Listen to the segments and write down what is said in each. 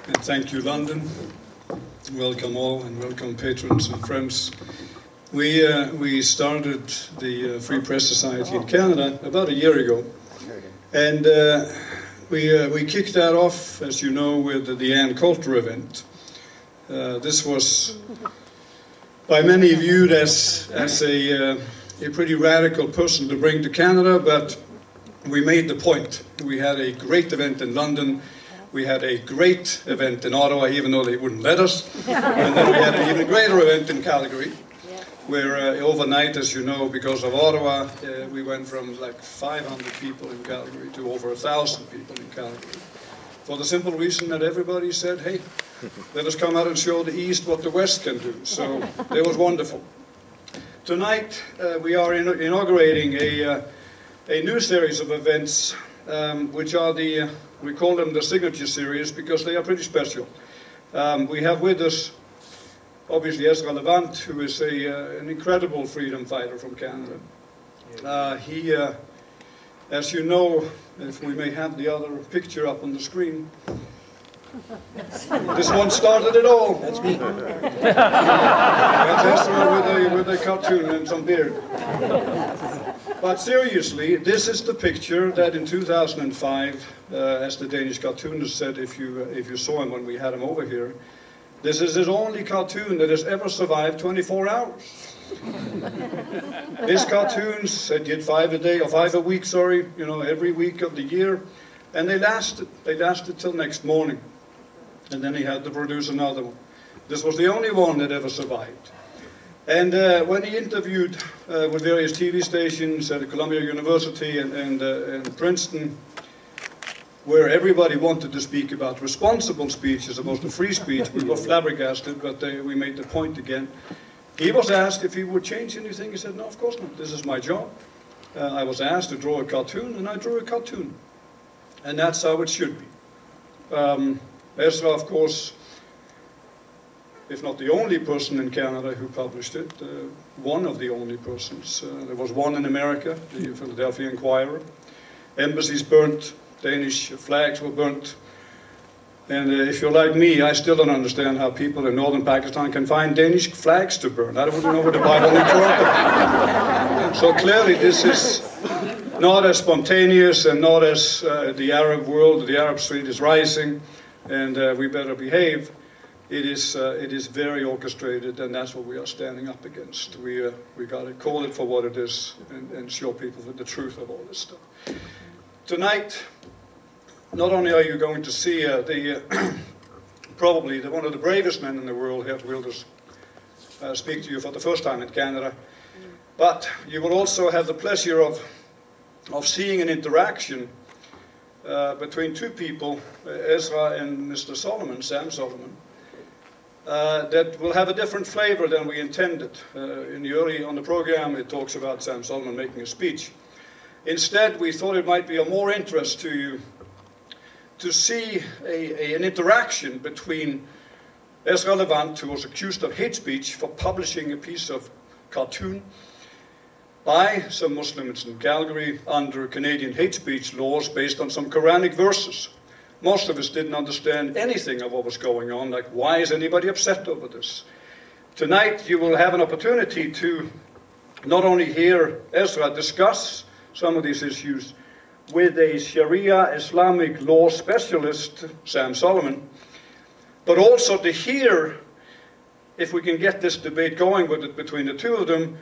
And thank you, London. Welcome all, and welcome patrons and friends. We started the Free Press Society in Canada about a year ago, and we kicked that off, as you know, with the Ann Coulter event. This was by many viewed as a pretty radical person to bring to Canada, but we made the point. We had a great event in London. We had a great event in Ottawa, even though they wouldn't let us. And then we had an even greater event in Calgary, where overnight, as you know, because of Ottawa, we went from like 500 people in Calgary to over 1,000 people in Calgary. For the simple reason that everybody said, hey, let us come out and show the East what the West can do. So it was wonderful. Tonight, we are inaugurating a new series of events, which are we call them the Signature Series because they are pretty special. We have with us, obviously, Ezra Levant, who is an incredible freedom fighter from Canada. He, as you know, if we may have the other picture up on the screen, this one started it all. That's me. That's Ezra with a cartoon and some beard. But seriously, this is the picture that in 2005, as the Danish cartoonist said, if you saw him when we had him over here, this is his only cartoon that has ever survived 24 hours. His cartoons did 5 a day, or 5 a week, sorry, every week of the year, and they lasted till next morning. And then he had to produce another one. This was the only one that ever survived. And when he interviewed with various TV stations at Columbia University and Princeton, where everybody wanted to speak about responsible speech as opposed to free speech, we were flabbergasted, but we made the point again. He was asked if he would change anything. He said, no, of course not. This is my job. I was asked to draw a cartoon, and I drew a cartoon. And that's how it should be. Ezra, of course, if not the only person in Canada who published it, one of the only persons. There was one in America, the Philadelphia Inquirer. Embassies burnt, Danish flags were burnt. And if you're like me, I still don't understand how people in northern Pakistan can find Danish flags to burn. I don't know where the Bible in Toronto. So clearly this is not as spontaneous and not as the Arab world, the Arab street is rising, and we better behave. It is very orchestrated, and that's what we are standing up against. We got to call it for what it is and show people the truth of all this stuff. Tonight, not only are you going to see probably one of the bravest men in the world, Geert Wilders, speak to you for the first time in Canada, but you will also have the pleasure of seeing an interaction between two people, Ezra and Mr. Solomon, Sam Solomon, that will have a different flavor than we intended. On the program, it talks about Sam Solomon making a speech. Instead, we thought it might be of more interest to you to see an interaction between Ezra Levant, who was accused of hate speech for publishing a piece of cartoon by some Muslims in Calgary under Canadian hate speech laws based on some Quranic verses. Most of us didn't understand anything of what was going on, like why is anybody upset over this? Tonight you will have an opportunity to not only hear Ezra discuss some of these issues with a Sharia Islamic law specialist, Sam Solomon, but also to hear, if we can get this debate going with it between the two of them,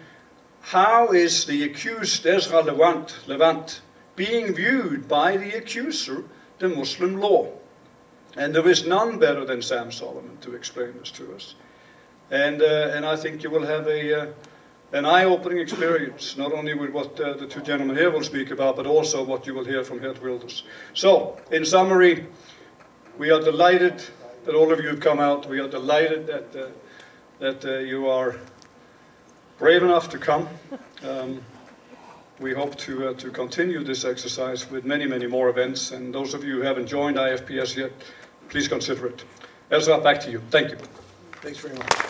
how is the accused Ezra Levant being viewed by the accuser, the Muslim law? And there is none better than Sam Solomon to explain this to us. And I think you will have an eye-opening experience, not only with what the two gentlemen here will speak about, but also what you will hear from Geert Wilders. So, in summary, we are delighted that all of you have come out. We are delighted that you are brave enough to come. We hope to continue this exercise with many, many more events. And those of you who haven't joined IFPS yet, please consider it. Ezra, back to you. Thank you. Thanks very much.